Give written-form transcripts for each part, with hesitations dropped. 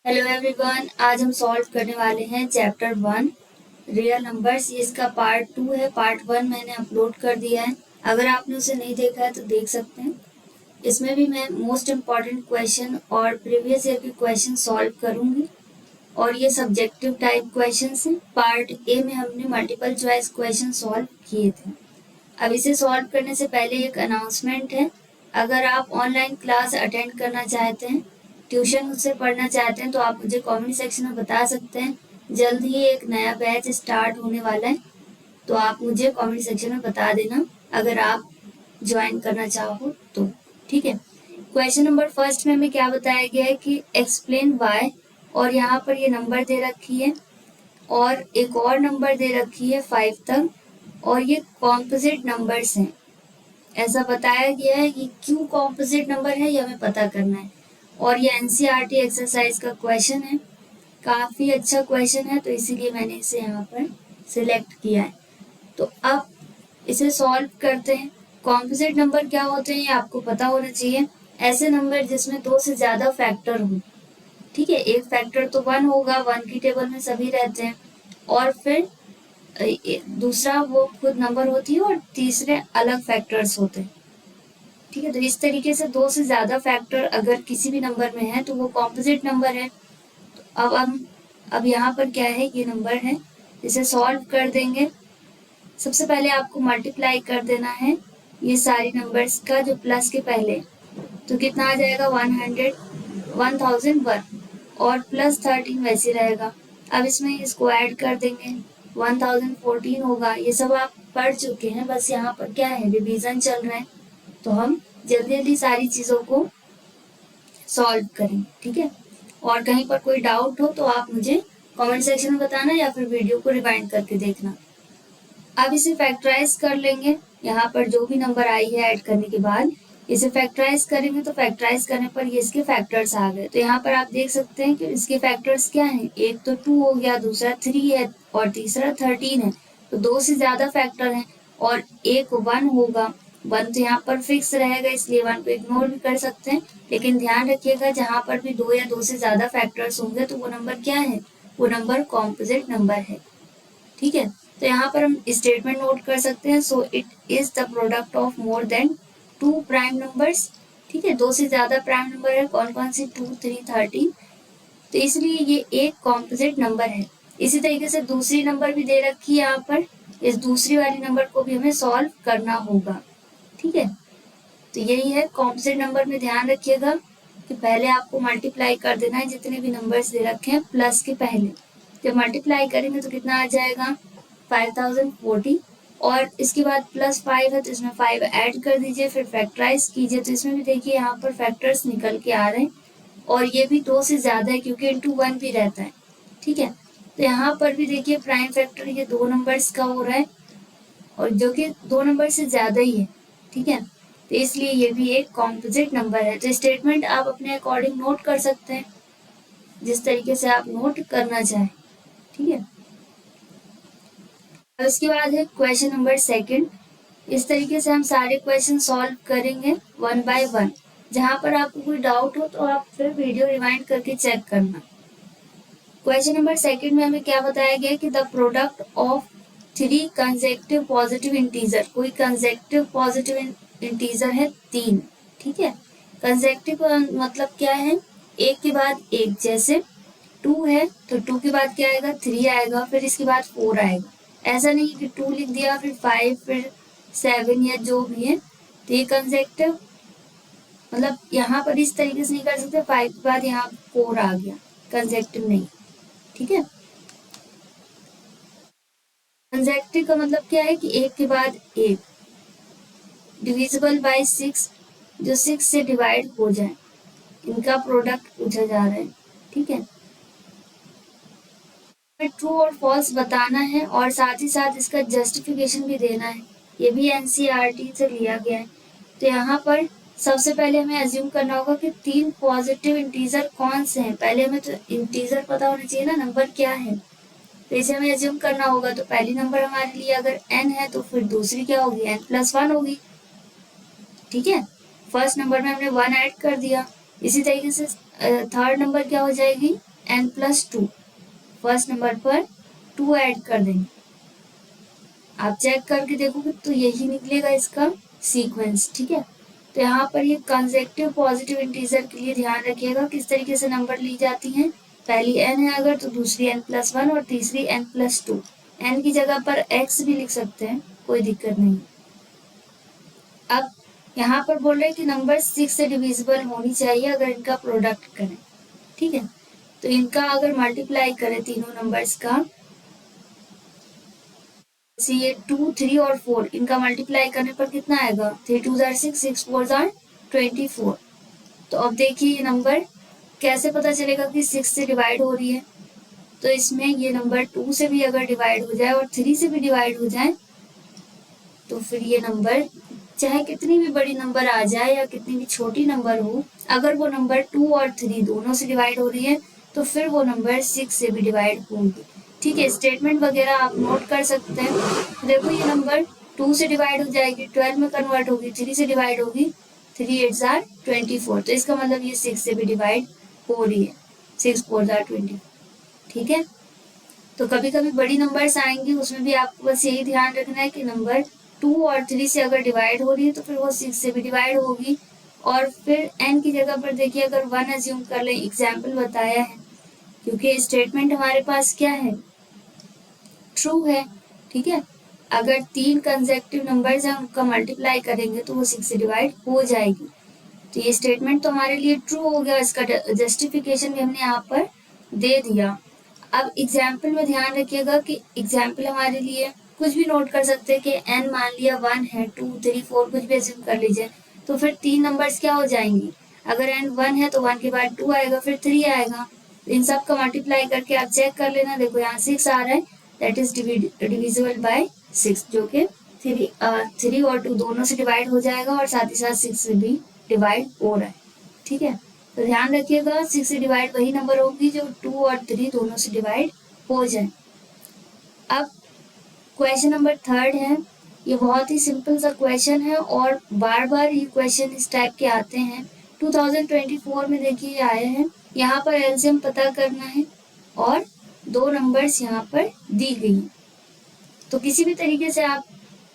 Hello everyone, आज हम solve करने वाले हैं चैप्टर 1 रियल नंबर्स। ये इसका पार्ट 2 है। पार्ट 1 मैंने अपलोड कर दिया है, अगर आपने उसे नहीं देखा है तो देख सकते हैं। इसमें भी मैं मोस्ट इम्पॉर्टेंट क्वेश्चन और प्रीवियस ईयर के क्वेश्चन सॉल्व करूंगी और ये सब्जेक्टिव टाइप क्वेश्चन हैं। पार्ट ए में हमने मल्टीपल चॉइस क्वेश्चन सॉल्व किए थे। अब इसे सॉल्व करने से पहले एक अनाउंसमेंट है। अगर आप ऑनलाइन क्लास अटेंड करना चाहते हैं, ट्यूशन मुझसे पढ़ना चाहते हैं, तो आप मुझे कमेंट सेक्शन में बता सकते हैं। जल्द ही एक नया बैच स्टार्ट होने वाला है, तो आप मुझे कमेंट सेक्शन में बता देना अगर आप ज्वाइन करना चाहो तो। ठीक है। क्वेश्चन नंबर फर्स्ट में हमें क्या बताया गया है कि एक्सप्लेन वाई, और यहाँ पर ये नंबर दे रखी है और एक और नंबर दे रखी है 5 तक, और ये कॉम्पोजिट नंबर्स हैं। ऐसा बताया गया है कि क्यों कॉम्पोजिट नंबर है ये हमें पता करना है, और ये एनसीईआरटी एक्सरसाइज का क्वेश्चन है। काफ़ी अच्छा क्वेश्चन है, तो इसीलिए मैंने इसे यहाँ पर सिलेक्ट किया है। तो अब इसे सॉल्व करते हैं। कॉम्पोजिट नंबर क्या होते हैं ये आपको पता होना चाहिए। ऐसे नंबर जिसमें 2 से ज़्यादा फैक्टर हो। ठीक है, एक फैक्टर तो 1 होगा, 1 की टेबल में सभी रहते हैं, और फिर दूसरा वो खुद नंबर होती है और तीसरे अलग फैक्टर्स होते हैं। ठीक है, तो इस तरीके से 2 से ज़्यादा फैक्टर अगर किसी भी नंबर में है तो वो कॉम्पोजिट नंबर है। तो अब यहाँ पर क्या है, ये नंबर है, इसे सॉल्व कर देंगे। सबसे पहले आपको मल्टीप्लाई कर देना है ये सारी नंबर्स का जो प्लस के पहले, तो कितना आ जाएगा 1001 और प्लस 13 वैसे रहेगा। अब इसमें इसको ऐड कर देंगे, 1014 होगा। ये सब आप पढ़ चुके हैं, बस यहाँ पर क्या है, रिवीजन चल रहा है, तो हम जल्दी जल्दी सारी चीज़ों को सॉल्व करें। ठीक है, और कहीं पर कोई डाउट हो तो आप मुझे कमेंट सेक्शन में बताना या फिर वीडियो को रिवाइंड करके देखना। अब इसे फैक्टराइज कर लेंगे। यहाँ पर जो भी नंबर आई है ऐड करने के बाद इसे फैक्टराइज करेंगे, तो फैक्टराइज करने पर ये इसके फैक्टर्स आ गए। तो यहाँ पर आप देख सकते हैं कि इसके फैक्टर्स क्या हैं। एक तो 2 हो गया, दूसरा 3 है और तीसरा 13 है। तो 2 से ज़्यादा फैक्टर हैं, और एक 1 होगा। 1 तो यहाँ पर फिक्स रहेगा, इसलिए 1 को इग्नोर भी कर सकते हैं, लेकिन ध्यान रखिएगा जहाँ पर भी 2 या 2 से ज़्यादा फैक्टर्स होंगे तो वो नंबर क्या है, वो नंबर कॉम्पोजिट नंबर है। ठीक है, तो यहाँ पर हम स्टेटमेंट नोट कर सकते हैं। So it is the product of more than 2 prime numbers. ठीक है, 2 से ज्यादा प्राइम नंबर है, कौन कौन सी, 2, 3, 13, तो इसलिए ये एक कॉम्पोजिट नंबर है। इसी तरीके से दूसरी नंबर भी दे रखी है यहाँ पर, इस दूसरी वाली नंबर को भी हमें सॉल्व करना होगा। ठीक है, तो यही है कॉम्पोजिट नंबर में। ध्यान रखिएगा कि पहले आपको मल्टीप्लाई कर देना है जितने भी नंबर्स दे रखे हैं प्लस के पहले। जब मल्टीप्लाई करेंगे तो कितना आ जाएगा, 5040, और इसके बाद +5 है तो इसमें 5 ऐड कर दीजिए, फिर फैक्टराइज कीजिए। तो इसमें भी देखिए यहाँ पर फैक्टर्स निकल के आ रहे हैं, और ये भी 2 से ज़्यादा है क्योंकि इंटू 1 भी रहता है। ठीक है, तो यहाँ पर भी देखिए प्राइम फैक्टर ये 2 नंबर्स का हो रहा है, और जो कि 2 नंबर से ज़्यादा ही है। ठीक है, तो इसलिए ये भी एक कॉम्पोजिट नंबर है। तो स्टेटमेंट आप अपने अकॉर्डिंग नोट कर सकते हैं, जिस तरीके से आप नोट करना चाहें। ठीक है, अब इसके बाद है क्वेश्चन नंबर सेकंड। इस तरीके से हम सारे क्वेश्चन सॉल्व करेंगे 1 बाय 1। जहाँ पर आपको कोई डाउट हो तो आप फिर वीडियो रिवाइंड करके चेक करना। क्वेश्चन नंबर सेकंड में हमें क्या बताया गया कि the product of 3 consecutive positive integer, कोई कंसेक्टिव पॉजिटिव इंटीजर है 3। ठीक है, कंसेक्टिव मतलब क्या है, एक के बाद एक। जैसे 2 है तो 2 के बाद क्या आएगा, 3 आएगा, फिर इसके बाद 4 आएगा। ऐसा नहीं कि 2 लिख दिया फिर 5 फिर 7 या जो भी है। तो ये कंसेक्टिव मतलब यहाँ पर इस तरीके से नहीं कर सकते, 5 के बाद यहाँ 4 आ गया, कंसेक्टिव नहीं। ठीक है, कंसेक्टिव का मतलब क्या है कि एक के बाद एक, डिविजिबल बाय 6, जो 6 से डिवाइड हो जाए, इनका प्रोडक्ट पूछा जा रहा है। ठीक है, ट्रू और फॉल्स बताना है और साथ ही साथ इसका जस्टिफिकेशन भी देना है। ये भी एनसीईआरटी से लिया गया है। तो यहाँ पर सबसे पहले हमें अज्यूम करना होगा कि 3 पॉजिटिव इंटीजर कौन से हैं। पहले हमें तो इंटीजर पता होना चाहिए ना, नंबर क्या है, तो इसे हमें अज्यूम करना होगा। तो पहली नंबर हमारे लिए अगर n है तो फिर दूसरी क्या होगी, n+1 होगी। ठीक है, फर्स्ट नंबर में हमने 1 ऐड कर दिया। इसी तरीके से थर्ड नंबर क्या हो जाएगी, n+2, फर्स्ट नंबर पर 2 ऐड कर देंगे। आप चेक करके देखोगे तो यही निकलेगा इसका सीक्वेंस, ठीक है। तो यहाँ पर ये कंसेक्टिव पॉजिटिव इंटीजर के लिए ध्यान रखिएगा किस तरीके से नंबर ली जाती हैं। पहली n है अगर तो दूसरी n+1 और तीसरी n+2। n की जगह पर x भी लिख सकते हैं, कोई दिक्कत नहीं। अब यहाँ पर बोल रहे हैं कि नंबर 6 से डिविजिबल होनी चाहिए अगर इनका प्रोडक्ट करें, ठीक है। तो इनका अगर मल्टीप्लाई करें तीनों नंबर्स का, जैसे ये 2, 3 और 4, इनका मल्टीप्लाई करने पर कितना आएगा? 3 2 6, 6 4 24। तो अब देखिए ये नंबर कैसे पता चलेगा कि 6 से डिवाइड हो रही है। तो इसमें ये नंबर 2 से भी अगर डिवाइड हो जाए और 3 से भी डिवाइड हो जाए तो फिर ये नंबर चाहे कितनी भी बड़ी नंबर आ जाए या कितनी भी छोटी नंबर हो, अगर वो नंबर 2 और 3 दोनों से डिवाइड हो रही है तो फिर वो नंबर 6 से भी डिवाइड होगी, ठीक है। स्टेटमेंट वगैरह आप नोट कर सकते हैं। देखो ये नंबर 2 से डिवाइड हो जाएगी, 12 में कन्वर्ट होगी, 3 से डिवाइड होगी, 3 8 24। तो इसका मतलब ये 6 से भी डिवाइड हो रही है, 6 4 20, ठीक है। तो कभी कभी बड़ी नंबर्स आएंगी, उसमें भी आपको बस यही ध्यान रखना है कि नंबर 2 और 3 से अगर डिवाइड हो रही है तो फिर वो 6 से भी डिवाइड होगी। और फिर n की जगह पर देखिए अगर 1 अज्यूम कर लें, एग्जाम्पल बताया है, क्योंकि स्टेटमेंट हमारे पास क्या है? ट्रू है, ठीक है। अगर 3 कंसेक्टिव नंबर्स हैं उनका मल्टीप्लाई करेंगे तो वो 6 से डिवाइड हो जाएगी। तो ये स्टेटमेंट तो हमारे लिए ट्रू हो गया, इसका जस्टिफिकेशन भी हमने यहाँ पर दे दिया। अब एग्जाम्पल में ध्यान रखिएगा कि एग्जाम्पल हमारे लिए कुछ भी नोट कर सकते हैं कि n मान लिया 1 है, 2 3 4 कुछ भी अज्यूम कर लीजिए, तो फिर 3 नंबर्स क्या हो जाएंगी? अगर n 1 है तो 1 के बाद 2 आएगा, फिर 3 आएगा। इन सब का मल्टीप्लाई करके आप चेक कर लेना। देखो यहाँ 6 आ रहा है, दैट इज डिविजिबल बाय 6, जो कि 3 और 2 दोनों से डिवाइड हो जाएगा और साथ ही साथ 6 से भी डिवाइड हो रहा है, ठीक है। तो ध्यान रखिएगा 6 से डिवाइड वही नंबर होगी जो 2 और 3 दोनों से डिवाइड हो जाए। अब क्वेश्चन नंबर 3 है। ये बहुत ही सिंपल सा क्वेश्चन है और बार बार ये क्वेश्चन इस टाइप के आते हैं। 2024 में देखिए आए हैं। यहाँ पर एलसीएम पता करना है और 2 नंबर्स यहाँ पर दी गई हैं। तो किसी भी तरीके से आप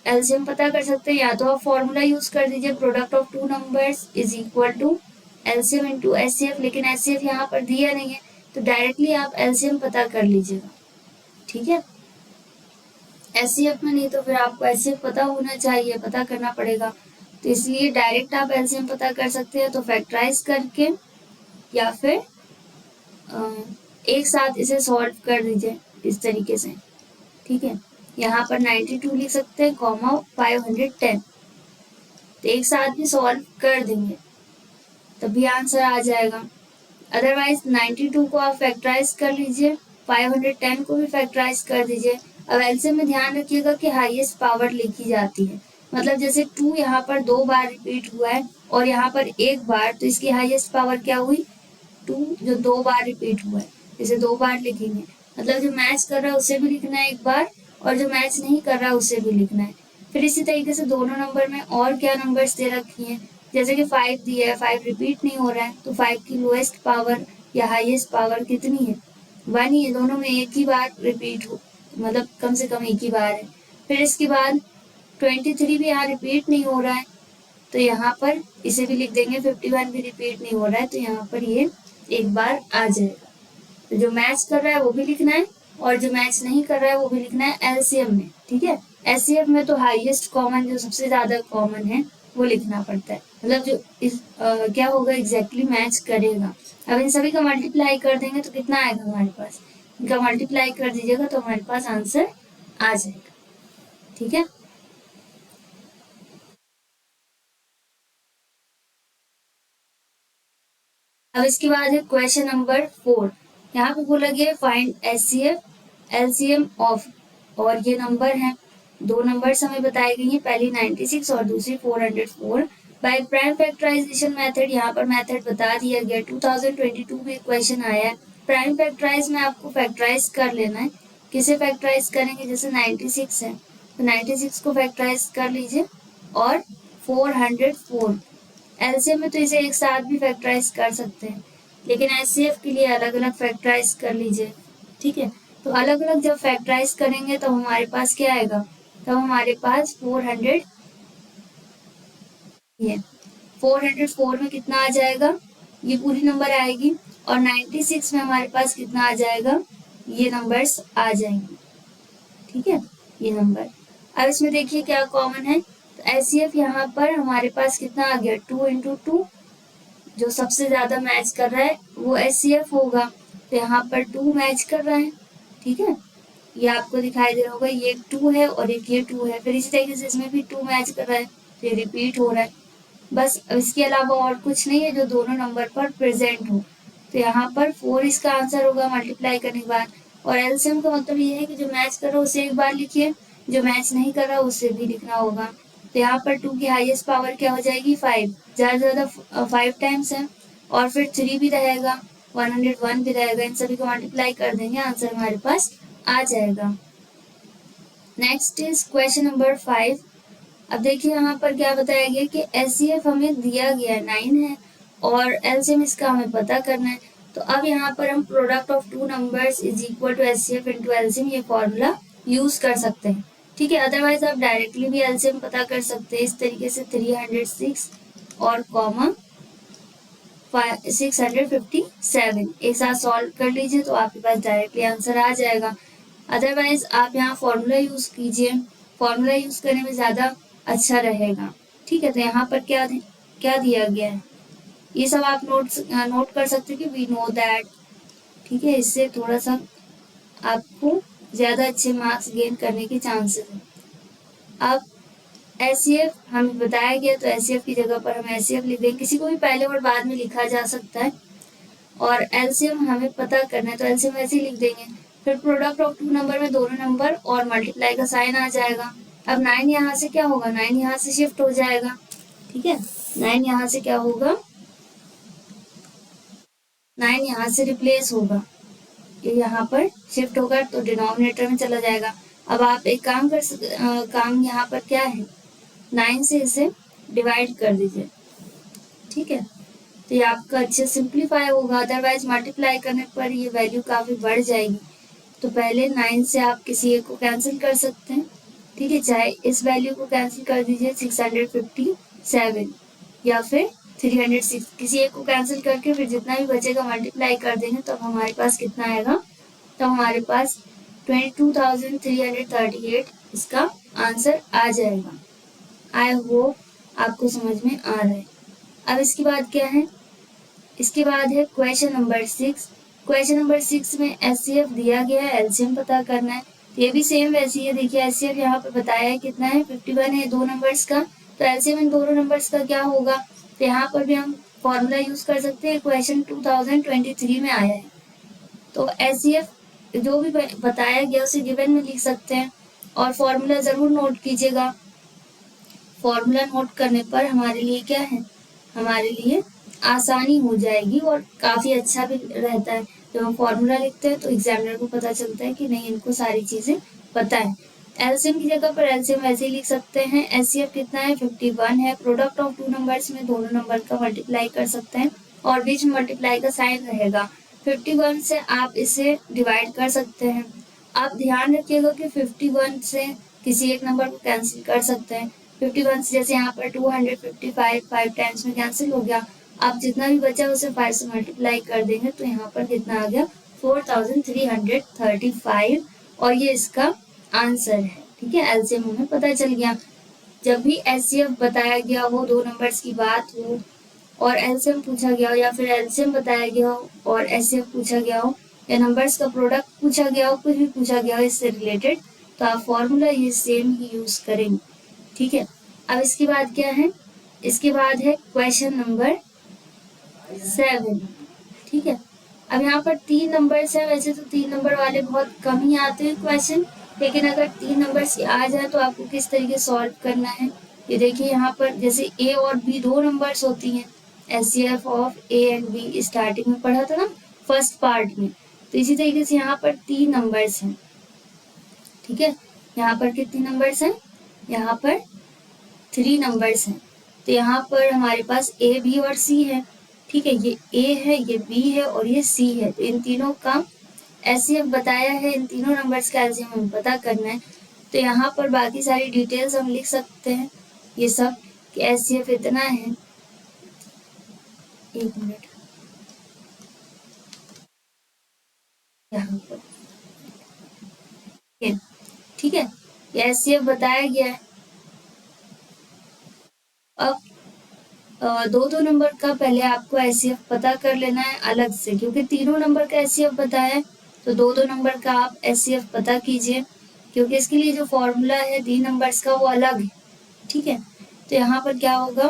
एलसीएम पता कर सकते हैं, या तो आप फॉर्मूला यूज कर दीजिए, product of 2 numbers is equal to LCM into HCF, लेकिन एचसीएफ यहाँ पर दिया नहीं है तो डायरेक्टली आप एलसीएम पता कर लीजिएगा, ठीक है। एचसीएफ में नहीं तो फिर आपको एचसीएफ पता होना चाहिए, पता करना पड़ेगा, तो इसलिए डायरेक्ट आप एलसीएम पता कर सकते हैं, तो फैक्टराइज करके या फिर एक साथ इसे सॉल्व कर दीजिए इस तरीके से, ठीक है। यहाँ पर 92 लिख सकते हैं, कॉमा 510, तो एक साथ भी सॉल्व कर देंगे तभी आंसर आ जाएगा। अदरवाइज 92 को आप फैक्टराइज कर लीजिए, 510 को भी फैक्टराइज कर दीजिए। अब एलसीएम में ध्यान रखिएगा कि हाईएस्ट पावर लिखी जाती है, मतलब जैसे 2 यहाँ पर 2 बार रिपीट हुआ है और यहाँ पर 1 बार, तो इसकी हाईएस्ट पावर क्या हुई? 2 जो 2 बार रिपीट हुआ है, इसे 2 बार लिखेंगे, मतलब जो मैच कर रहा है उसे भी लिखना है 1 बार और जो मैच नहीं कर रहा है उसे भी लिखना है। फिर इसी तरीके से दोनों नंबर में और क्या नंबर्स दे रखी हैं, जैसे कि 5 दिया है, 5 रिपीट नहीं हो रहा है, तो 5 की लोएस्ट पावर या हाईएस्ट पावर कितनी है? 1 ही है, दोनों में एक ही बार रिपीट हो, मतलब कम से कम एक ही बार है। फिर इसके बाद 23 भी यहाँ रिपीट नहीं हो रहा है, तो यहाँ पर इसे भी लिख देंगे। 51 भी रिपीट नहीं हो रहा है, तो यहाँ पर ये एक बार आ जाएगा। तो जो मैच कर रहा है वो भी लिखना है और जो मैच नहीं कर रहा है वो भी लिखना है एलसीएम में, ठीक है। एचसीएफ में तो हाईएस्ट कॉमन, जो सबसे ज्यादा कॉमन है, वो लिखना पड़ता है, मतलब जो इस क्या होगा एग्जैक्टली मैच करेगा। अब इन सभी का मल्टीप्लाई कर देंगे तो कितना आएगा हमारे पास? इनका मल्टीप्लाई कर दीजिएगा तो हमारे पास आंसर आ जाएगा, ठीक है। अब इसके बाद है क्वेश्चन नंबर 4। यहाँ पे बोला गया फाइंड एचसीएफ एलसीएम ऑफ, और ये नंबर है, 2 नंबर्स हमें बताई गई हैं, पहली 96 और दूसरी 404 बाय प्राइम फैक्टराइजेशन मेथड। यहाँ पर मेथड बता दिया गया, 2022 में क्वेश्चन आया है। प्राइम फैक्टराइज में आपको फैक्टराइज कर लेना है। किसे फैक्टराइज करेंगे? जैसे 96 है तो 96 को फैक्टराइज कर लीजिए और 404 एलसीएम में तो इसे एक साथ भी फैक्टराइज कर सकते हैं, लेकिन एचसीएफ के लिए अलग अलग फैक्टराइज कर लीजिए। ठीक है, तो अलग अलग जब फैक्टराइज करेंगे तो हमारे पास क्या आएगा, तब हमारे पास 400, ये 404 में कितना आ जाएगा, ये पूरी नंबर आएगी, और 96 में हमारे पास कितना आ जाएगा, ये नंबर्स आ जाएंगे। ठीक है, ये नंबर। अब इसमें देखिए क्या कॉमन है, तो एचसीएफ यहाँ पर हमारे पास कितना आ गया, 2 × 2, जो सबसे ज्यादा मैच कर रहा है वो एचसीएफ होगा, तो यहाँ पर 2 मैच कर रहा है। ठीक है, ये आपको दिखाई दे रहा होगा, ये 2 है और एक ये 2 है, फिर इसी तरीके से इसमें भी 2 मैच कर रहा है, तो ये रिपीट हो रहा है। बस इसके अलावा और कुछ नहीं है जो दोनों नंबर पर प्रेजेंट हो, तो यहाँ पर 4 इसका आंसर होगा मल्टीप्लाई करने के बाद। और एलसीएम का मतलब ये है कि जो मैच कर रहा है उसे एक बार लिखिए, जो मैच नहीं कर रहा उसे भी लिखना होगा। तो यहाँ पर 2 की हाईएस्ट पावर क्या हो जाएगी, 5, ज़्यादा से ज़्यादा 5 टाइम्स है, और फिर 3 भी रहेगा, 101 भी रहेगा, इन सभी को मल्टीप्लाई कर देंगे, आंसर हमारे पास आ जाएगा। Next is question number 5। अब देखिए यहाँ पर क्या बताया गया कि एचसीएफ हमें दिया गया 9 है और एलसीएम इसका हमें पता करना है। तो अब यहाँ पर हम product of two numbers is equal to HCF into LCM, ये फॉर्मूला यूज कर सकते हैं। ठीक है, अदरवाइज आप डायरेक्टली भी एलसीएम पता कर सकते हैं इस तरीके से, 306 और कॉमा 657 एक साथ सॉल्व कर लीजिए तो आपके पास डायरेक्टली आंसर आ जाएगा। अदरवाइज आप यहाँ फॉर्मूला यूज कीजिए, फॉर्मूला यूज करने में ज़्यादा अच्छा रहेगा। ठीक है, तो यहाँ पर क्या क्या दिया गया है, ये सब आप नोट कर सकते हैं कि वी नो दैट। ठीक है, इससे थोड़ा सा आपको ज़्यादा अच्छे मार्क्स गेन करने के चांसेस हैं। अब एचसीएफ हमें बताया गया, तो एचसीएफ की जगह पर हम एचसीएफ लिख देंगे, किसी को भी पहले और बाद में लिखा जा सकता है। और एलसीएम हमें पता करना है तो एलसीएम ऐसे ही लिख देंगे। फिर प्रोडक्ट ऑफ टू नंबर में दोनों नंबर और मल्टीप्लाई का साइन आ जाएगा। अब 9 यहाँ से क्या होगा, 9 यहाँ से शिफ्ट हो जाएगा। ठीक है, 9 यहाँ से क्या होगा, 9 यहाँ से रिप्लेस होगा, ये यहाँ पर शिफ्ट होगा तो डिनोमिनेटर में चला जाएगा। अब आप एक काम यहाँ पर क्या है, 9 से इसे डिवाइड कर दीजिए। ठीक है, तो ये आपका अच्छे सिंप्लीफाई होगा, अदरवाइज मल्टीप्लाई करने पर ये वैल्यू काफ़ी बढ़ जाएगी। तो पहले 9 से आप किसी एक को कैंसिल कर सकते हैं। ठीक है, चाहे इस वैल्यू को कैंसिल कर दीजिए 657 या फिर 306, किसी एक को कैंसिल करके फिर जितना भी बचेगा मल्टीप्लाई कर देंगे, तब हमारे पास कितना आएगा, तब हमारे पास 22,338 इसका आंसर आ जाएगा। आई होप आपको समझ में आ रहा है। अब इसके बाद क्या है, इसके बाद है क्वेश्चन नंबर 6। क्वेश्चन नंबर 6 में एचसीएफ दिया गया है, एलसीएम पता करना है। ये भी सेम वैसे ही है, देखिए एचसीएफ यहाँ पे बताया है कितना है, 51 है दो नंबर्स का, तो एलसीएम इन दोनों नंबर्स का क्या होगा, तो यहाँ पर भी हम फॉर्मूला यूज कर सकते हैं, क्वेश्चन 2023 में आया है। तो एचसीएफ जो भी बताया गया उसे गिवन में लिख सकते हैं, और फॉर्मूला ज़रूर नोट कीजिएगा। फॉर्मूला नोट करने पर हमारे लिए क्या है, हमारे लिए आसानी हो जाएगी और काफ़ी अच्छा भी रहता है। जब हम फॉर्मूला लिखते हैं तो एग्जामिनर को पता चलता है कि नहीं, इनको सारी चीज़ें पता है। एलसीएम की जगह पर एलसीएम वैसे ही लिख सकते हैं। एचसीएफ कितना है, 51 है। प्रोडक्ट ऑफ टू नंबर्स में दोनों नंबर का मल्टीप्लाई कर सकते हैं और बीच में मल्टीप्लाई का साइन रहेगा। 51 से आप इसे डिवाइड कर सकते हैं। आप ध्यान रखिएगा कि 51 से किसी एक नंबर को कैंसिल कर सकते हैं। 51 से जैसे यहाँ पर 255 5 टाइम्स में कैंसिल हो गया, आप जितना भी बचा उसे 5 से मल्टीप्लाई कर देंगे तो यहाँ पर कितना आ गया, 4335, और ये इसका आंसर है। ठीक है, एलसीएम हमें पता चल गया। जब भी एचसीएफ बताया गया हो, दो नंबर्स की बात हो और एलसीएम पूछा गया हो, या फिर एलसीएम बताया गया हो और एचसीएफ पूछा गया हो, या नंबर्स का प्रोडक्ट पूछा गया हो, कुछ भी पूछा गया हो इससे रिलेटेड, तो आप फॉर्मूला ये सेम ही यूज करेंगे। ठीक है, अब इसके बाद क्या है, इसके बाद है क्वेश्चन नंबर 7। ठीक है, अब यहाँ पर 3 नंबर्स हैं, वैसे तो 3 नंबर वाले बहुत कम ही आते हैं क्वेश्चन, लेकिन अगर 3 नंबर्स आ जाए तो आपको किस तरीके सॉल्व करना है, ये देखिए यहाँ पर जैसे ए और बी दो नंबर्स होती हैं, HCF of A and be starting में पढ़ा था ना फर्स्ट पार्ट में, तो इसी तरीके से यहाँ पर 3 नंबर्स हैं। ठीक है, यहाँ पर कितने नंबर्स हैं, यहाँ पर 3 नंबर्स हैं, तो यहाँ पर हमारे पास ए बी और सी है। ठीक है, ये ए है, ये बी है और ये सी है। तो इन तीनों का एचसीएफ बताया है, इन तीनों नंबर्स का एलसीएम हमें पता करना है। तो यहाँ पर बाकी सारी डिटेल्स हम लिख सकते हैं ये सब कि एचसीएफ इतना है। एक मिनट, यहाँ पर ठीक है, ये एचसीएफ बताया गया है। अब दो दो नंबर का पहले आपको एचसीएफ पता कर लेना है अलग से, क्योंकि तीनों नंबर का एचसीएफ बताया है। तो दो दो नंबर का आप एचसीएफ पता कीजिए, क्योंकि इसके लिए जो फॉर्मूला है डी नंबर्स का वो अलग है। ठीक है, तो यहाँ पर क्या होगा,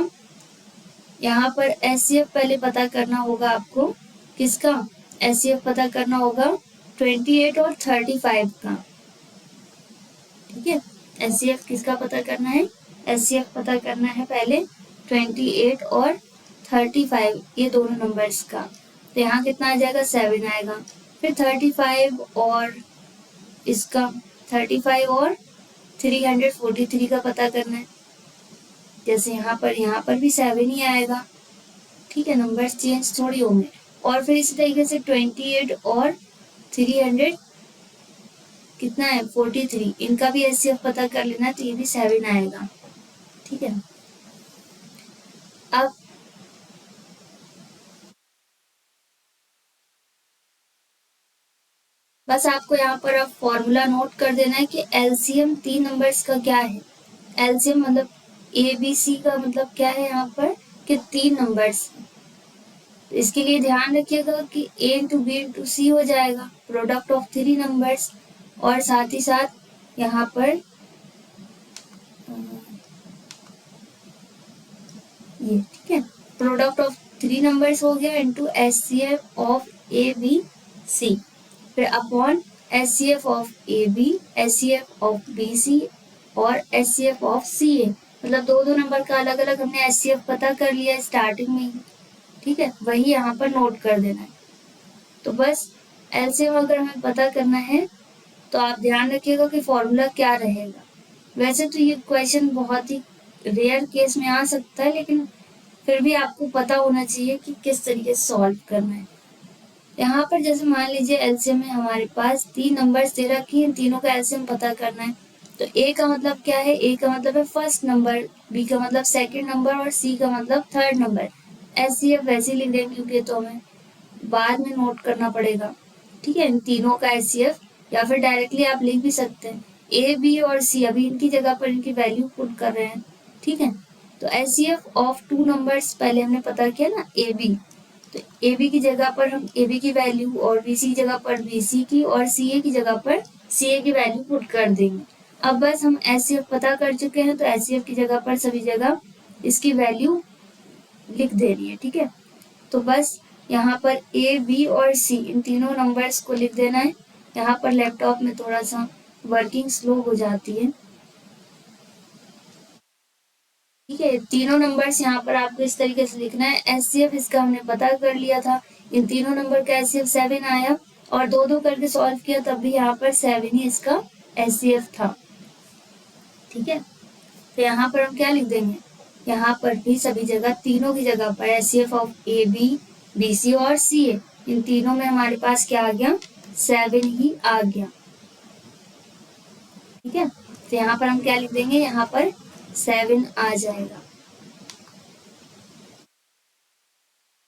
यहाँ पर एचसीएफ पहले पता करना होगा आपको। किसका एचसीएफ पता करना होगा? 28 और 35 का। ठीक है, एचसीएफ किसका पता करना है? एचसीएफ पता करना है पहले 28 और 35, ये दोनों नंबर्स का। तो यहाँ कितना आ जाएगा? 7 आएगा। फिर 35 और इसका 35 और 343 का पता करना है। जैसे यहाँ पर भी 7 ही आएगा। ठीक है, नंबर्स चेंज थोड़ी होंगे। और फिर इसी तरीके से 28 और 300 कितना है? 43, इनका भी एचसीएफ पता कर लेना, तो ये भी 7 आएगा। ठीक है, अब बस आपको यहाँ पर अब फॉर्मूला नोट कर देना है कि एलसीएम तीन नंबर्स का क्या है। एलसीएम मतलब ए बी सी का मतलब क्या है यहाँ पर कि तीन नंबर्स। इसके लिए ध्यान रखिएगा कि ए इंटू बी इंटू सी हो जाएगा, प्रोडक्ट ऑफ थ्री नंबर्स। और साथ ही साथ यहाँ पर ये ठीक है, प्रोडक्ट ऑफ थ्री नंबर्स हो गया into HCF of A b c, फिर upon HCF of A b, HCF of b सी और एचसीएफ ऑफ सी ए। मतलब दो दो नंबर का अलग अलग हमने एचसीएफ पता कर लिया स्टार्टिंग में ही। ठीक है, वही यहाँ पर नोट कर देना है। तो बस एलसीएम अगर हमें पता करना है तो आप ध्यान रखिएगा कि फॉर्मूला क्या रहेगा। वैसे तो ये क्वेश्चन बहुत ही रेयर केस में आ सकता है, लेकिन फिर भी आपको पता होना चाहिए कि किस तरीके से सॉल्व करना है। यहाँ पर जैसे मान लीजिए एलसीएम में हमारे पास तीन नंबर्स दे रखी है, इन तीनों का एलसीएम पता करना है। तो ए का मतलब क्या है? ए का मतलब है फर्स्ट नंबर, बी का मतलब सेकंड नंबर और सी का मतलब थर्ड नंबर। एचसीएफ वैसे लिख देंगे क्योंकि तो हमें बाद में नोट करना पड़ेगा। ठीक है, इन तीनों का एचसीएफ, या फिर डायरेक्टली आप लिख भी सकते हैं ए बी और सी, अभी इनकी जगह पर इनकी वैल्यू पुट कर रहे हैं। ठीक है, तो एचसीएफ ऑफ टू नंबर्स पहले हमने पता किया ना, ए बी। तो ए बी की जगह पर हम ए बी की वैल्यू, और बी सी की जगह पर बी सी की, और सी ए की जगह पर सी ए की वैल्यू पुट कर देंगे। अब बस हम एचसीएफ पता कर चुके हैं, तो एचसीएफ की जगह पर सभी जगह इसकी वैल्यू लिख देनी है। ठीक है, तो बस यहाँ पर ए बी और सी इन तीनों नंबर्स को लिख देना है। यहाँ पर लैपटॉप में थोड़ा सा वर्किंग स्लो हो जाती है। ठीक है, तीनों नंबर्स यहाँ पर आपको इस तरीके से लिखना है। एचसीएफ इसका हमने पता कर लिया था, इन तीनों नंबर का एचसीएफ 7 आया, और दो दो करके सॉल्व किया तब भी यहाँ पर 7 ही इसका एचसीएफ था। ठीक है, तो यहाँ पर हम क्या लिख देंगे? यहाँ पर भी सभी जगह तीनों की जगह पर HCF of A B, B सी और सी ए, इन तीनों में हमारे पास क्या आ गया? 7 ही आ गया। ठीक है, तो यहाँ पर हम क्या लिख देंगे? यहाँ पर 7 आ जाएगा।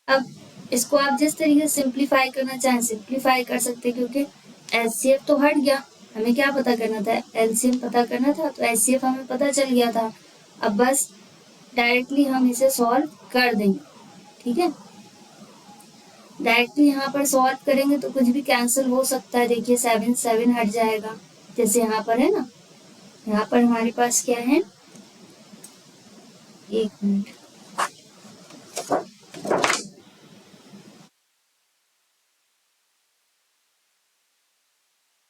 अब इसको आप जिस तरीके से सिंप्लीफाई करना चाहें सिंप्लीफाई कर सकते हैं, क्योंकि एचसीएफ तो हट गया। हमें क्या पता करना था? एलसीएम पता करना था, तो एचसीएफ हमें पता चल गया था। अब बस डायरेक्टली हम इसे सॉल्व कर देंगे। ठीक है, डायरेक्टली यहाँ पर सॉल्व करेंगे तो कुछ भी कैंसिल हो सकता है। देखिए 7 7 हट जाएगा, जैसे यहाँ पर है ना। यहाँ पर हमारे पास क्या है? एक मिनट,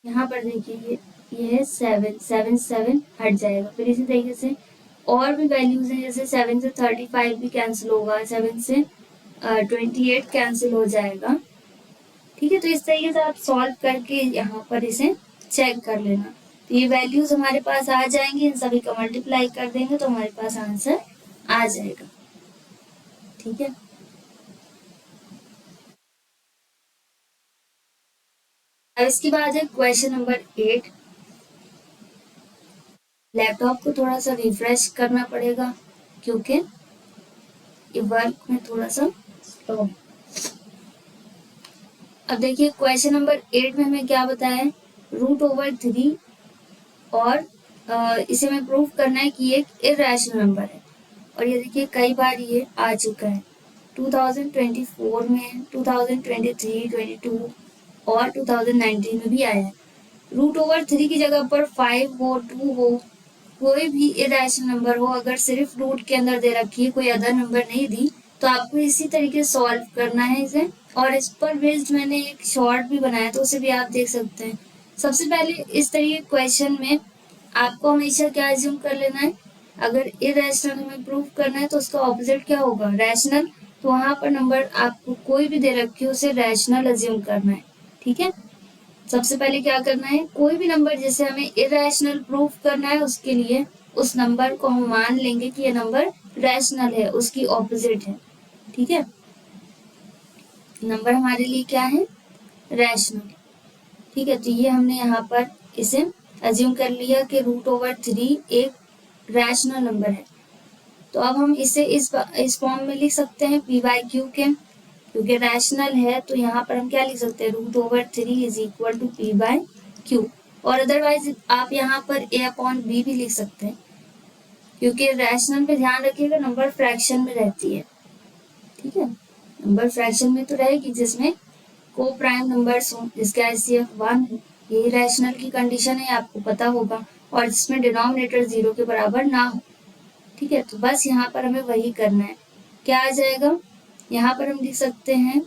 यहाँ पर देखिए ये है 7 7 7 हट जाएगा। फिर इसी तरीके से और भी वैल्यूज हैं, जैसे 7 से 35 भी कैंसिल होगा, 7 से 28 कैंसिल हो जाएगा। ठीक है, तो इस तरीके से आप सॉल्व करके यहाँ पर इसे चेक कर लेना। तो ये वैल्यूज हमारे पास आ जाएंगी, इन सभी का मल्टीप्लाई कर देंगे तो हमारे पास आंसर आ जाएगा। ठीक है, अब इसके बाद है क्वेश्चन नंबर 8। लैपटॉप को थोड़ा सा रिफ्रेश करना पड़ेगा क्योंकि ये वर्क में थोड़ा सा स्लो है। अब देखिए क्वेश्चन नंबर 8 में हमें क्या बताया है, √3 और इसे हमें प्रूव करना है कि ये एक इरेशनल नंबर है। और ये देखिए कई बार ये आ चुका है, 2024 में, 2023, 22 और 2019 में भी आया है। √3 की जगह पर 5 हो, 2 हो, कोई भी इरेशनल नंबर हो, अगर सिर्फ रूट के अंदर दे रखी है, कोई अदर नंबर नहीं दी, तो आपको इसी तरीके से सॉल्व करना है इसे। और इस पर बेस्ड मैंने एक शॉर्ट भी बनाया, तो उसे भी आप देख सकते हैं। सबसे पहले इस तरीके क्वेश्चन में आपको हमेशा क्या एज्यूम कर लेना है, अगर इरेशनल हमें प्रूव करना है तो उसका ऑपोजिट क्या होगा, रैशनल। तो वहां पर नंबर आपको कोई भी दे रखी है उसे रैशनल एज्यूम करना है। ठीक है, सबसे पहले क्या करना है, कोई भी नंबर जैसे हमें इरेशनल प्रूव करना है उसके लिए उस नंबर को हम मान लेंगे कि ये नंबर रैशनल है, उसकी ऑपोजिट है। ठीक है, नंबर हमारे लिए क्या है, रैशनल। ठीक है, तो ये हमने यहाँ पर इसे एज्यूम कर लिया कि √3 एक रैशनल नंबर है। तो अब हम इसे इस फॉर्म में लिख सकते हैं p/q के, क्योंकि रैशनल है तो यहाँ पर हम क्या लिख सकते हैं, √3 इज इक्वल टू p/q। और अदरवाइज आप यहाँ पर a/b भी लिख सकते हैं, क्योंकि रैशनल में ध्यान रखिएगा नंबर फ्रैक्शन में रहती है। ठीक है, नंबर फ्रैक्शन में तो रहेगी जिसमें को प्राइम नंबर्स हो, जिसका HCF 1 हो, यही रैशनल की कंडीशन है, आपको पता होगा। और जिसमें डिनोमिनेटर 0 के बराबर ना हो। ठीक है, तो बस यहाँ पर हमें वही करना है। क्या आ जाएगा, यहाँ पर हम लिख सकते हैं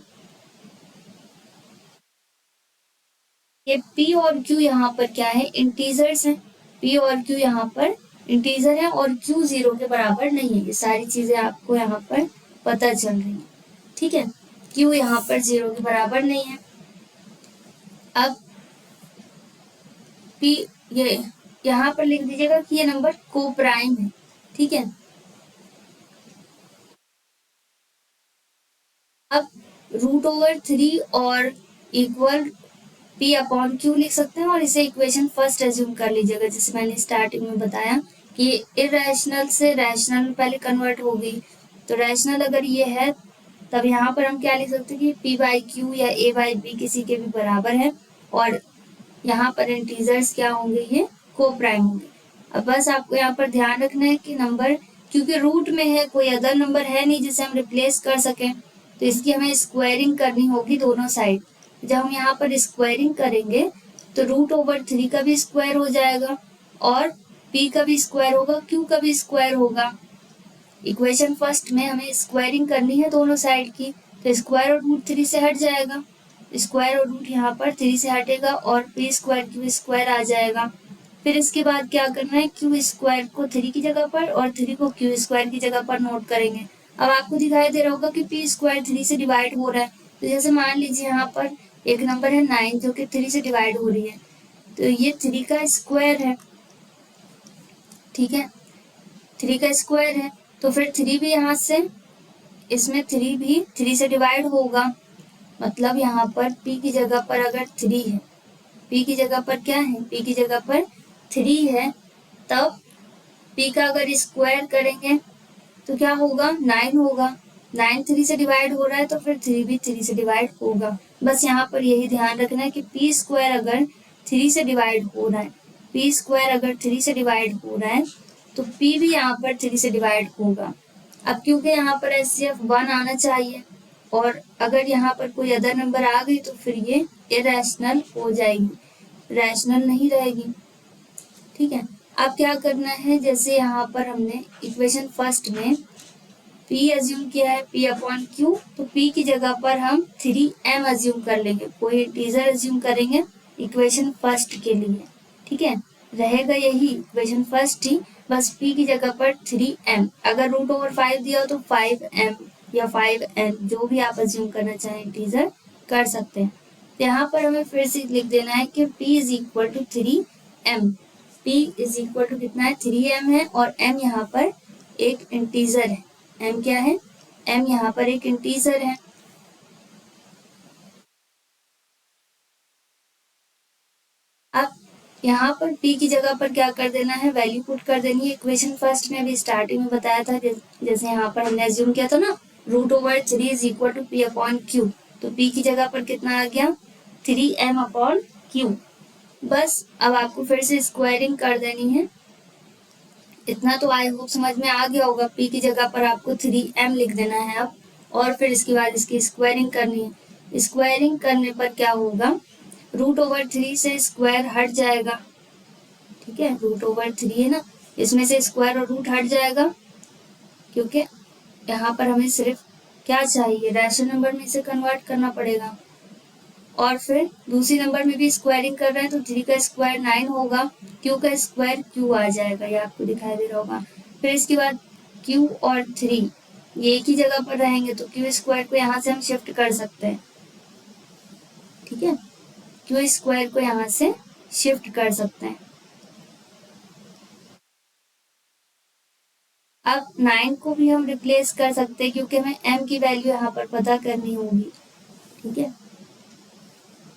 ये p और q यहाँ पर क्या है, इंटीजर्स हैं। p और q यहाँ पर इंटीजर है और q 0 के बराबर नहीं है। ये सारी चीजें आपको यहाँ पर पता चल रही है। ठीक है, q यहाँ पर 0 के बराबर नहीं है। अब p ये यहाँ पर लिख दीजिएगा कि ये नंबर को प्राइम है। ठीक है, अब √3 और इक्वल p/q लिख सकते हैं और इसे इक्वेशन फर्स्ट एज्यूम कर लीजिएगा, जैसे मैंने स्टार्टिंग में बताया कि इरेशनल से रैशनल में पहले कन्वर्ट हो गई। तो रैशनल अगर ये है तब यहाँ पर हम क्या लिख सकते हैं कि p/q या a/b किसी के भी बराबर है। और यहाँ पर इंटीजर्स क्या होंगे, ये को प्राइम होंगे। अब बस आपको यहाँ पर ध्यान रखना है कि नंबर क्योंकि रूट में है, कोई अदर नंबर है नहीं जिसे हम रिप्लेस कर सकें, तो इसकी हमें स्क्वायरिंग करनी होगी दोनों साइड। जब हम यहाँ पर स्क्वायरिंग करेंगे तो √3 का भी स्क्वायर हो जाएगा और p का भी स्क्वायर होगा, q का भी स्क्वायर होगा। इक्वेशन फर्स्ट में हमें स्क्वायरिंग करनी है दोनों साइड की, तो स्क्वायर और √3 से हट जाएगा, स्क्वायर और रूट यहाँ पर 3 से हटेगा और p स्क्वायर q स्क्वायर आ जाएगा। फिर इसके बाद क्या करना है, q स्क्वायर को 3 की जगह पर और 3 को q स्क्वायर की जगह पर नोट करेंगे। अब आपको दिखाई दे रहा होगा कि p स्क्वायर 3 से डिवाइड हो रहा है, तो जैसे मान लीजिए यहाँ पर एक नंबर है 9 जो कि 3 से डिवाइड हो रही है, तो ये 3 का स्क्वायर है। ठीक है, 3 का स्क्वायर है तो फिर 3 भी यहाँ से, इसमें 3 भी 3 से डिवाइड होगा, मतलब यहाँ पर p की जगह पर अगर 3 है, p की जगह पर क्या है, p की जगह पर 3 है, तब p का अगर स्क्वायर करेंगे तो क्या होगा, 9 होगा। 9 3 से डिवाइड हो रहा है तो फिर 3 भी 3 से डिवाइड होगा। बस यहाँ पर यही ध्यान रखना है कि p स्क्वायर अगर 3 से डिवाइड हो रहा है, p स्क्वायर अगर 3 से डिवाइड हो रहा है तो p भी यहाँ पर 3 से डिवाइड होगा। अब क्योंकि यहाँ पर HCF 1 आना चाहिए और अगर यहाँ पर कोई अदर नंबर आ गई तो फिर ये इरेशनल हो जाएगी, रैशनल नहीं रहेगी। ठीक है, अब क्या करना है, जैसे यहाँ पर हमने इक्वेशन फर्स्ट में p एज्यूम किया है p/q, तो p की जगह पर हम 3m एज्यूम कर लेंगे, कोई इंटीजर एज्यूम करेंगे इक्वेशन फर्स्ट के लिए। ठीक है, रहेगा यही इक्वेशन फर्स्ट ही, बस p की जगह पर 3m, अगर √5 दिया हो तो 5m या 5n, जो भी आप एज्यूम करना चाहें इंटीजर कर सकते हैं। तो यहाँ पर हमें फिर से लिख देना है कि p is equal to 3m, p is equal to कितना है, 3m है और m यहाँ पर एक इंटीजर है। m क्या है, m यहाँ पर एक इंटीजर है। यहाँ पर p की जगह पर क्या कर देना है, वैल्यू पुट कर देनी है। इक्वेशन फर्स्ट में अभी स्टार्टिंग में बताया था, जैसे यहाँ पर हमने एज्यूम किया था ना, √3 is equal to p upon Q, तो p की जगह पर कितना आ गया, 3m अपॉन क्यू। बस अब आपको फिर से स्क्वायरिंग कर देनी है। इतना तो आई होप समझ में आ गया होगा। p की जगह पर आपको 3m लिख देना है अब, और फिर इसके बाद इसकी स्क्वायरिंग करनी है। स्क्वायरिंग करने पर क्या होगा, √3 से स्क्वायर हट जाएगा, ठीक है, √3 है ना, इसमें से स्क्वायर और रूट हट जाएगा, क्योंकि यहाँ पर हमें सिर्फ क्या चाहिए, रैशनल नंबर में इसे कन्वर्ट करना पड़ेगा। और फिर दूसरी नंबर में भी स्क्वायरिंग कर रहे हैं, तो 3 का स्क्वायर 9 होगा, q का स्क्वायर q आ जाएगा, ये आपको दिखाई दे रहा होगा। फिर इसके बाद q और 3 ये एक ही जगह पर रहेंगे, तो q स्क्वायर को यहाँ से हम शिफ्ट कर सकते हैं, ठीक है, q स्क्वायर को यहाँ से शिफ्ट कर सकते हैं। अब 9 को भी हम रिप्लेस कर सकते हैं, क्योंकि हमें m की वैल्यू यहाँ पर पता करनी होगी, ठीक है।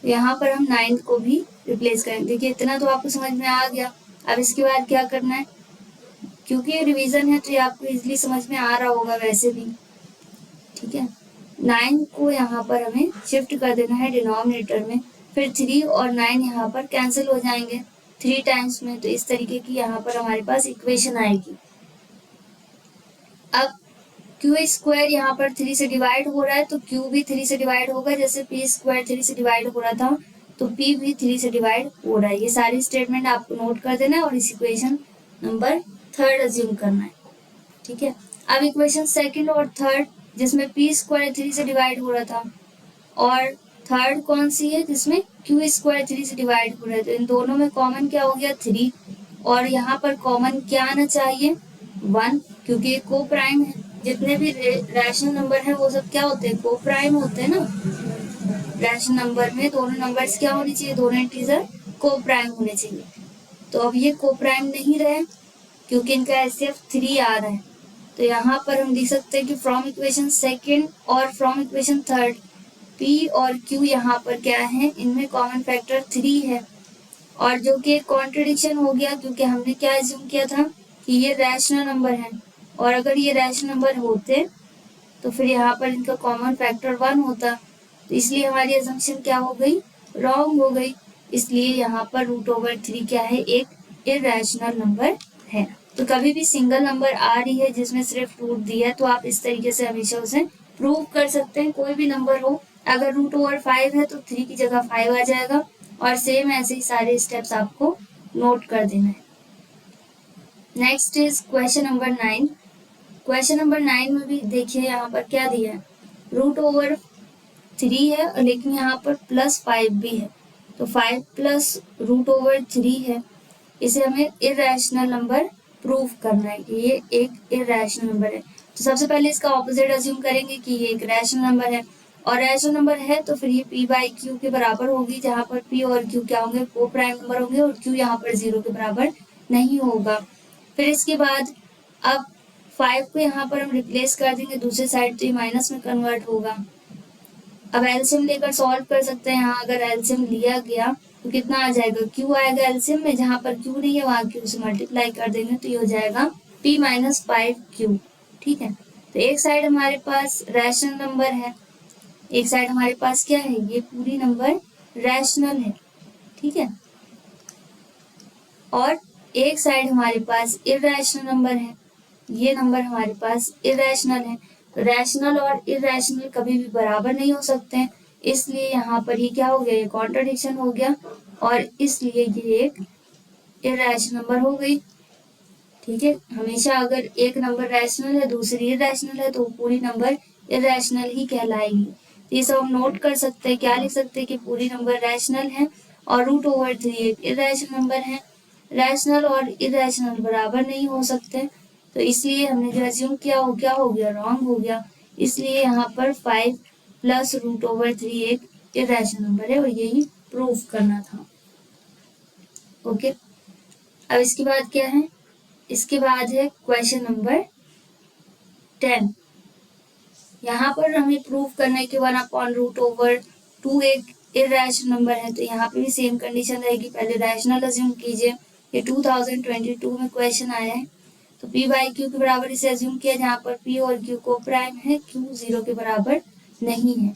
यहाँ पर हम 9 को भी रिप्लेस करेंगे। देखिए इतना तो आपको समझ में आ गया। अब इसके बाद क्या करना है, क्योंकि रिवीजन है तो ये आपको इजीली समझ में आ रहा होगा वैसे भी, ठीक है। 9 को यहाँ पर हमें शिफ्ट कर देना है डिनोमिनेटर में, फिर 3 और 9 यहाँ पर कैंसिल हो जाएंगे 3 टाइम्स में, तो इस तरीके की यहाँ पर हमारे पास इक्वेशन आएगी। अब क्यू स्क्वायर यहाँ पर 3 से डिवाइड हो रहा है, तो क्यू भी 3 से डिवाइड होगा, जैसे पी स्क्वायर 3 से डिवाइड हो रहा था, तो पी भी 3 से डिवाइड हो रहा है। ये सारी स्टेटमेंट आपको नोट कर देना है और इस इक्वेशन नंबर 3 अज्यूम करना है, ठीक है। अब इक्वेशन सेकंड और थर्ड, जिसमें पी स्क्वायर 3 से डिवाइड हो रहा था, और थर्ड कौन सी है जिसमें क्यू स्क्वायर 3 से डिवाइड हो रहा है, तो इन दोनों में कॉमन क्या हो गया, 3, और यहाँ पर कॉमन क्या आना चाहिए, 1, क्योंकि ये को प्राइम है। जितने भी रैशनल नंबर है वो सब क्या होते हैं, को प्राइम होते हैं ना। रैशनल नंबर में दोनों नंबर्स क्या होने चाहिए, दोनों इंटीजर को प्राइम होने चाहिए। तो अब ये को प्राइम नहीं रहे, क्योंकि इनका एचसीएफ 3 आ रहा है, तो यहाँ पर हम लिख सकते हैं कि फ्रॉम इक्वेशन सेकंड और फ्रॉम इक्वेशन थर्ड, P और Q यहाँ पर क्या है, इनमें कॉमन फैक्टर 3 है, और जो कि कॉन्ट्रडिक्शन हो गया, क्योंकि हमने क्या एज्यूम किया था कि ये रैशनल नंबर है, और अगर ये रैशनल नंबर होते तो फिर यहाँ पर इनका कॉमन फैक्टर 1 होता, तो इसलिए हमारी अजम्पशन क्या हो गई, रॉन्ग हो गई। इसलिए यहाँ पर √3 क्या है, एक इरेशनल नंबर है। तो कभी भी सिंगल नंबर आ रही है जिसमें सिर्फ रूट दिया है, तो आप इस तरीके से हमेशा उसे प्रूव कर सकते हैं। कोई भी नंबर हो, अगर √5 है तो 3 की जगह 5 आ जाएगा, और सेम ऐसे ही सारे स्टेप्स आपको नोट कर देना है। Next is question number 9। Question number 9 में भी देखिए यहाँ पर क्या दिया है, √3 है, लेकिन यहाँ पर +5 भी है, तो 5 प्लस √3 है। इसे हमें इरेशनल नंबर प्रूव करना है कि ये एक इरेशनल नंबर है। तो सबसे पहले इसका ऑपोजिट अज्यूम करेंगे कि ये एक रैशनल नंबर है, और रैशनल नंबर है तो फिर ये p/q के बराबर होगी, जहाँ पर p और q क्या होंगे, को प्राइम नंबर होंगे, और q यहाँ पर 0 के बराबर नहीं होगा। फिर इसके बाद अब 5 को यहाँ पर हम रिप्लेस कर देंगे दूसरी साइड, तो ये माइनस में कन्वर्ट होगा। अब एलसीएम लेकर सॉल्व कर सकते हैं। यहाँ अगर एलसीएम लिया गया तो कितना आ जाएगा, q आएगा एलसीएम में, जहाँ पर q नहीं है वहाँ q से मल्टीप्लाई कर देंगे, तो ये हो जाएगा p-5q, ठीक है। तो एक साइड हमारे पास रैशनल नंबर है, एक साइड हमारे पास क्या है, ये पूरी नंबर रैशनल है, ठीक है, और एक साइड हमारे पास इरेशनल नंबर है, ये नंबर हमारे पास इरेशनल है। रैशनल और इरेशनल कभी भी बराबर नहीं हो सकते हैं, इसलिए यहाँ पर ये क्या हो गया, ये कॉन्ट्रडिक्शन हो गया, और इसलिए ये एक इरेशनल नंबर हो गई, ठीक है। हमेशा अगर एक नंबर रैशनल है दूसरी इरेशनल है, तो पूरी नंबर इरेशनल ही कहलाएगी। तो ये सब हम नोट कर सकते हैं, क्या लिख सकते हैं कि पूरी नंबर रैशनल है, और √3 एक इरेशनल नंबर है। रैशनल और इरेशनल बराबर नहीं हो सकते, तो इसलिए हमने जो अज्यूम किया वो क्या हो गया, रॉन्ग हो गया। इसलिए यहाँ पर 5 प्लस √3 एक इरेशनल नंबर है, और यही प्रूव करना था। ओके, अब इसके बाद क्या है, इसके बाद है क्वेश्चन नंबर 10। यहाँ पर हमें प्रूव करना है कि 1/√2 एक इरैशनल नंबर है, तो यहाँ पे भी सेम कंडीशन रहेगी। पहले रैशनल अज्यूम कीजिए। ये 2022 में क्वेश्चन आया है, तो P बाई Q के बराबर इसे अज्यूम किया, जहाँ पर P और Q को प्राइम है, Q 0 के बराबर नहीं है।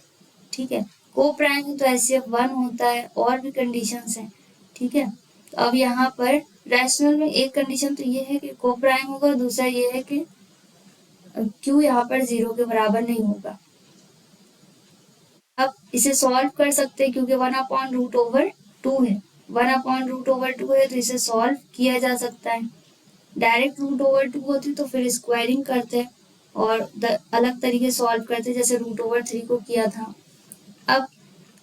ठीक है, को प्राइम है तो HCF 1 होता है, और भी कंडीशंस हैं। ठीक है, तो अब यहाँ पर रैशनल में एक कंडीशन तो ये है कि को प्राइम होगा, दूसरा ये है कि Q यहाँ पर 0 के बराबर नहीं होगा। अब इसे सॉल्व कर सकते हैं, क्योंकि 1/√2 है। 1/√2 है, तो इसे सॉल्व किया जा सकता है। डायरेक्ट √2 होती तो फिर स्क्वायरिंग करते और अलग तरीके सॉल्व करते, जैसे √3 को किया था। अब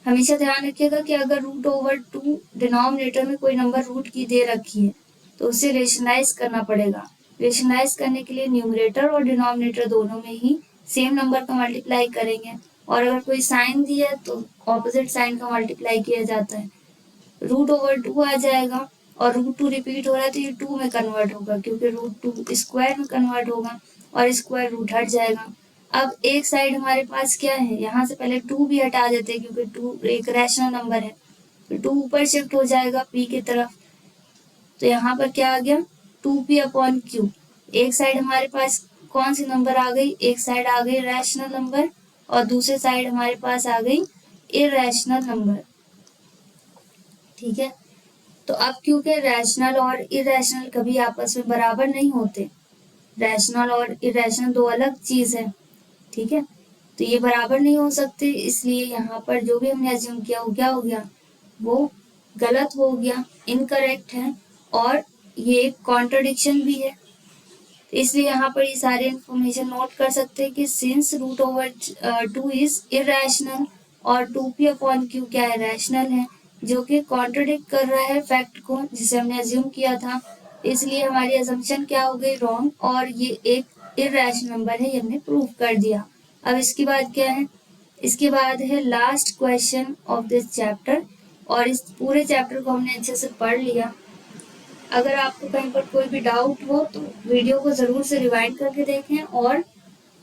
हमेशा ध्यान रखिएगा कि अगर √2 डिनोमिनेटर में कोई नंबर रूट की दे रखी है तो उसे रेशनलाइज करना पड़ेगा। रेशनलाइज करने के लिए न्यूमरेटर और डिनोमिनेटर दोनों में ही सेम नंबर का मल्टीप्लाई करेंगे, और अगर कोई साइन दिया है तो ऑपोजिट साइन का मल्टीप्लाई किया जाता है। √2 आ जाएगा, और √2 रिपीट हो रहा है तो ये 2 में कन्वर्ट होगा, क्योंकि √2 स्क्वायर में कन्वर्ट होगा और स्क्वायर रूट हट जाएगा। अब एक साइड हमारे पास क्या है, यहाँ से पहले 2 भी हटा देते हैं, क्योंकि 2 एक रैशनल नंबर है, तो 2 ऊपर शिफ्ट हो जाएगा P की तरफ। तो यहाँ पर क्या आ गया, 2P/Q। एक साइड हमारे पास कौन सी नंबर आ गई, एक साइड आ गई रैशनल नंबर, और दूसरी साइड हमारे पास आ गई इरैशनल नंबर। ठीक है, तो अब क्योंकि रैशनल और इरैशनल कभी आपस में बराबर नहीं होते, रैशनल और इरैशनल दो अलग चीज है। ठीक है, तो ये बराबर नहीं हो सकते, इसलिए यहाँ पर जो भी हमने अज्यूम किया वो क्या हो गया, वो गलत हो गया, इनकरेक्ट है, और ये एक कॉन्ट्रडिक्शन भी है। तो इसलिए यहाँ पर ये सारे इंफॉर्मेशन नोट कर सकते हैं कि सिंस √2 इज इरैशनल और 2P/Q क्या है, रैशनल है, जो कि कॉन्ट्रडिक्ट कर रहा है फैक्ट को जिसे हमने अज्यूम किया था। इसलिए हमारी अजम्पशन क्या हो गई, रॉन्ग, और ये एक इरैशनल नंबर है, ये हमने प्रूव कर दिया। अब इसके बाद क्या है, इसके बाद है last question of this chapter, और इस पूरे चैप्टर को हमने अच्छे से पढ़ लिया। अगर आपको कहीं पर कोई भी डाउट हो तो वीडियो को ज़रूर से रिवाइंड करके देखें और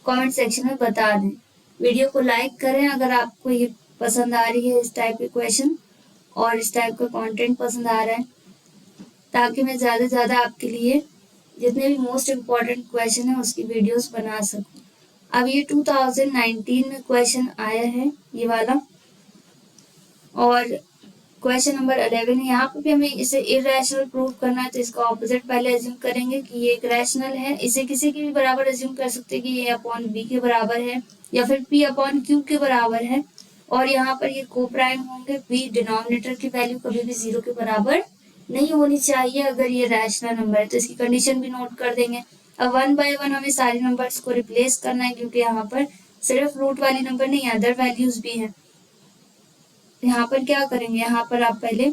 कमेंट सेक्शन में बता दें। वीडियो को लाइक करें अगर आपको ये पसंद आ रही है, इस टाइप के क्वेश्चन और इस टाइप का कंटेंट पसंद आ रहा है, ताकि मैं ज़्यादा से ज़्यादा आपके लिए जितने भी मोस्ट इम्पॉर्टेंट क्वेश्चन है उसकी वीडियोस बना सकूं। अब ये 2019 में क्वेश्चन आया है ये वाला, और क्वेश्चन नंबर 11 है। यहाँ पे भी हमें इसे इरैशनल प्रूव करना है, तो इसका ऑपोजिट पहले अज्यूम करेंगे कि ये एक रैशनल है। इसे किसी के भी बराबर अज्यूम कर सकते हैं कि ये अपॉन B के बराबर है, या फिर P/Q के बराबर है, और यहाँ पर ये को प्राइम होंगे। P डिनोमिनेटर की वैल्यू कभी भी 0 के बराबर नहीं होनी चाहिए अगर ये रैशनल नंबर है, तो इसकी कंडीशन भी नोट कर देंगे। अब 1 बाय 1 हमें सारे नंबर्स को रिप्लेस करना है, क्योंकि यहाँ पर सिर्फ रूट वाली नंबर नहीं, अदर वैल्यूज भी हैं। यहाँ पर क्या करेंगे, यहाँ पर आप पहले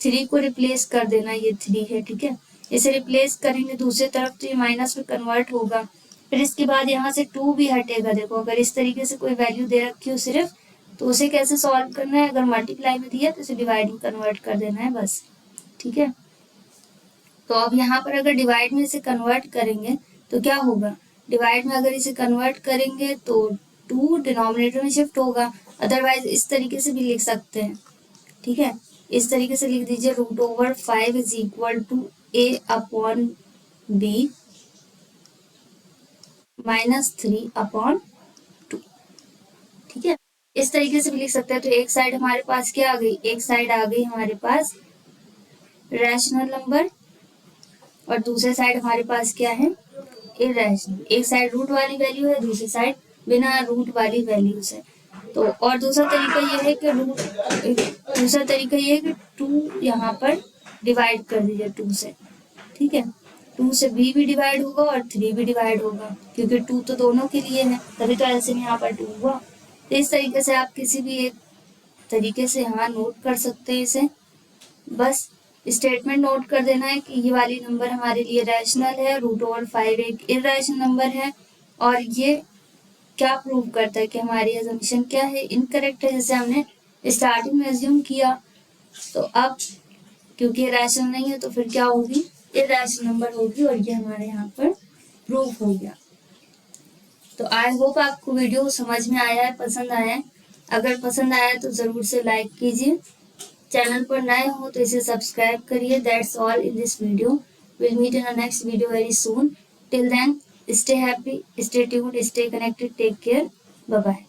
3 को रिप्लेस कर देना, ये 3 है। ठीक है, इसे रिप्लेस करेंगे दूसरी तरफ तो ये माइनस में कन्वर्ट होगा। फिर इसके बाद यहाँ से 2 भी हटेगा। देखो, अगर इस तरीके से कोई वैल्यू दे रखी हो सिर्फ, तो उसे कैसे सॉल्व करना है, अगर मल्टीप्लाई में दिया तो इसे डिवाइड में कन्वर्ट कर देना है बस। ठीक है, तो अब यहाँ पर अगर डिवाइड में इसे कन्वर्ट करेंगे तो क्या होगा, डिवाइड में अगर इसे कन्वर्ट करेंगे तो 2 डिनोमिनेटर में शिफ्ट होगा। अदरवाइज इस तरीके से भी लिख सकते हैं। ठीक है, इस तरीके से लिख दीजिए, √5 इज इक्वल टू A/B -3/2। ठीक है, इस तरीके से भी लिख सकते हैं। तो एक साइड हमारे पास क्या आ गई, एक साइड आ गई हमारे पास रैशनल नंबर, और दूसरे साइड हमारे पास क्या है, इरैशनल। एक साइड रूट वाली वैल्यू है, दूसरी साइड बिना रूट वाली वैल्यूज है। तो और दूसरा तरीका ये है कि 2 यहाँ पर डिवाइड कर दीजिए 2 से। ठीक है, 2 से B भी डिवाइड होगा और 3 भी डिवाइड होगा, क्योंकि 2 तो दोनों के लिए है, तभी तो एलसीएम यहाँ पर 2 हुआ। तो इस तरीके से आप किसी भी एक तरीके से यहाँ नोट कर सकते हैं इसे। बस स्टेटमेंट नोट कर देना है कि ये वाली नंबर हमारे लिए रैशनल है, √5 एक इरैशनल नंबर है, और ये क्या प्रूव करता है कि हमारी अजम्पशन क्या है, इनकरेक्ट है, जैसे हमने स्टार्टिंग में अज्यूम किया। तो अब क्योंकि रैशनल नहीं है तो फिर क्या होगी, इरैशनल नंबर होगी, और ये हमारे यहाँ पर प्रूफ हो गया। तो आई होप आपको वीडियो समझ में आया है, पसंद आया है। अगर पसंद आया तो ज़रूर से लाइक कीजिए। चैनल पर नए हो तो इसे सब्सक्राइब करिए। That's all in this video. Will meet in a next video very soon. Till then, stay happy, stay tuned, stay connected, take care, bye bye.